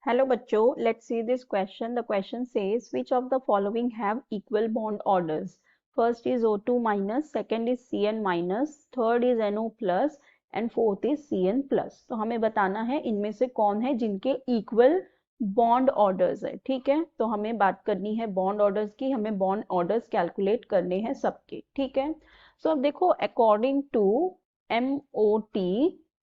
Hello बच्चों, let's see this question. The question says which of the following have equal bond orders? First is O2 minus, second is Cn minus, third is NO plus and fourth is Cn plus. तो हमें बताना है इनमें से कौन है जिनके equal bond orders है। ठीक है, तो हमें बात करनी है बॉन्ड ऑर्डर्स की, हमें बॉन्ड ऑर्डर्स कैलकुलेट करने हैं सबके। ठीक है, सो अब देखो अकॉर्डिंग टू MOT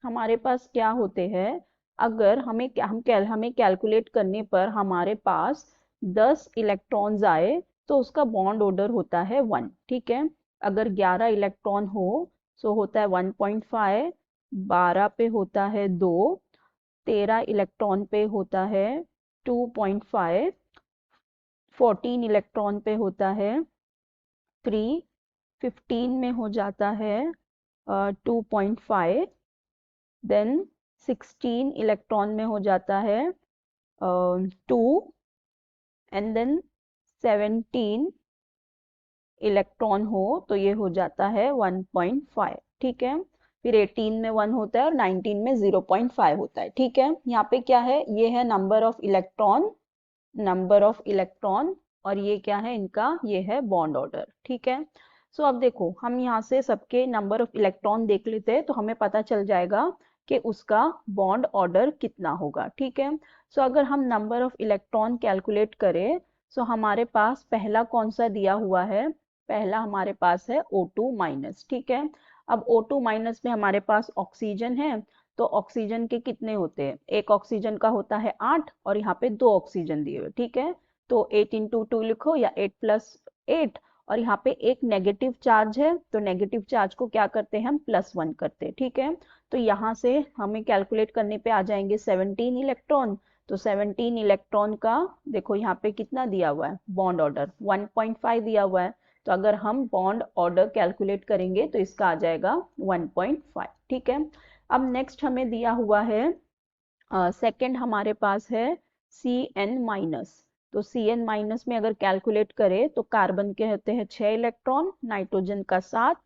हमारे पास क्या होते हैं। अगर हमें कैलकुलेट करने पर हमारे पास 10 इलेक्ट्रॉन्स आए तो उसका बॉन्ड ऑर्डर होता है 1। ठीक है, अगर 11 इलेक्ट्रॉन हो तो होता है 1.5, 12 पे होता है 2, 13 इलेक्ट्रॉन पे होता है 2.5, 14 इलेक्ट्रॉन पे होता है 3, 15 में हो जाता है 2.5, देन 16 इलेक्ट्रॉन में हो जाता है 2 एंड देन 17 इलेक्ट्रॉन हो तो ये हो जाता है 1.5। ठीक है, फिर 18 में 1 होता है और 19 में 0.5 होता है। ठीक है, यहाँ पे क्या है, ये है नंबर ऑफ इलेक्ट्रॉन और ये क्या है इनका, ये है बॉन्ड ऑर्डर। ठीक है, सो अब देखो हम यहाँ से सबके नंबर ऑफ इलेक्ट्रॉन देख लेते हैं तो हमें पता चल जाएगा कि उसका बॉन्ड ऑर्डर कितना होगा। ठीक है, सो अगर हम नंबर ऑफ इलेक्ट्रॉन कैलकुलेट करें सो हमारे पास पहला कौन सा दिया हुआ है, पहला हमारे पास है O2 माइनस। ठीक है, अब O2 माइनस में हमारे पास ऑक्सीजन है तो ऑक्सीजन के कितने होते हैं, एक ऑक्सीजन का होता है 8 और यहाँ पे 2 ऑक्सीजन दिए हुए। ठीक है, तो 8 इंटू 2 लिखो या 8 प्लस 8, और यहाँ पे एक नेगेटिव चार्ज है तो नेगेटिव चार्ज को क्या करते हैं हम +1 करते हैं। ठीक है, तो यहाँ से हमें कैलकुलेट करने पे आ जाएंगे 17 इलेक्ट्रॉन। तो 17 इलेक्ट्रॉन का देखो यहाँ पे कितना दिया हुआ है बॉन्ड ऑर्डर 1.5 दिया हुआ है, तो अगर हम बॉन्ड ऑर्डर कैलकुलेट करेंगे तो इसका आ जाएगा 1.5। ठीक है, अब नेक्स्ट हमें दिया हुआ है सेकंड हमारे पास है Cn माइनस। तो Cn माइनस में अगर कैलकुलेट करें तो कार्बन के होते हैं 6 इलेक्ट्रॉन, नाइट्रोजन का 7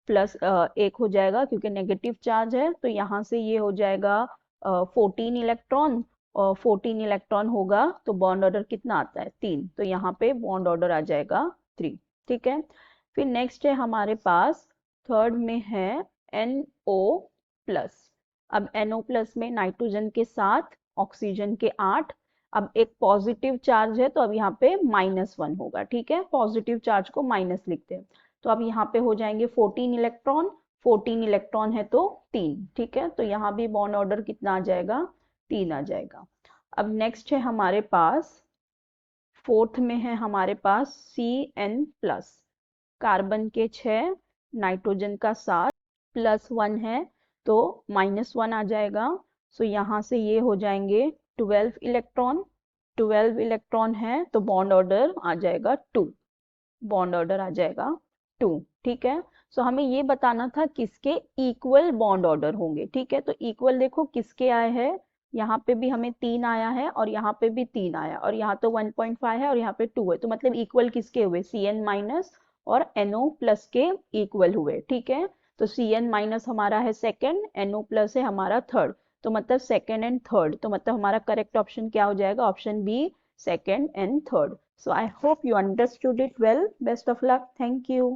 प्लस 1 हो जाएगा क्योंकि नेगेटिव चार्ज है तो यहाँ से ये हो जाएगा 14 इलेक्ट्रॉन, और 14 इलेक्ट्रॉन होगा तो बॉन्ड ऑर्डर कितना आता है 3, तो यहाँ पे बॉन्ड ऑर्डर आ जाएगा 3। ठीक है, फिर नेक्स्ट है हमारे पास थर्ड में है NO प्लस। अब NO प्लस में नाइट्रोजन के 7, ऑक्सीजन के 8, अब एक पॉजिटिव चार्ज है तो अब यहाँ पे -1 होगा। ठीक है, पॉजिटिव चार्ज को माइनस लिखते हैं तो अब यहाँ पे हो जाएंगे 14 इलेक्ट्रॉन, 14 इलेक्ट्रॉन है तो 3। ठीक है, तो यहाँ भी बॉन्ड ऑर्डर कितना आ जाएगा 3 आ जाएगा। अब नेक्स्ट है हमारे पास फोर्थ में है हमारे पास Cn प्लस, कार्बन के 6, नाइट्रोजन का 7 +1 है तो -1 आ जाएगा। सो यहाँ से ये हो जाएंगे 12 इलेक्ट्रॉन, 12 इलेक्ट्रॉन है तो बॉन्ड ऑर्डर आ जाएगा 2, बॉन्ड ऑर्डर आ जाएगा 2। ठीक है, सो हमें ये बताना था किसके इक्वल बॉन्ड ऑर्डर होंगे। ठीक है, तो इक्वल देखो किसके आए हैं, यहाँ पे भी हमें 3 आया है और यहाँ पे भी 3 आया और यहाँ तो 1.5 है और यहाँ पे 2 है, तो मतलब इक्वल किसके हुए Cn माइनस और NO प्लस के इक्वल हुए। ठीक है, तो Cn माइनस हमारा है सेकेंड, NO प्लस है हमारा थर्ड, तो मतलब सेकेंड एंड थर्ड, तो मतलब हमारा करेक्ट ऑप्शन क्या हो जाएगा, option B second and third. So I hope you understood it well. Best of luck. Thank you.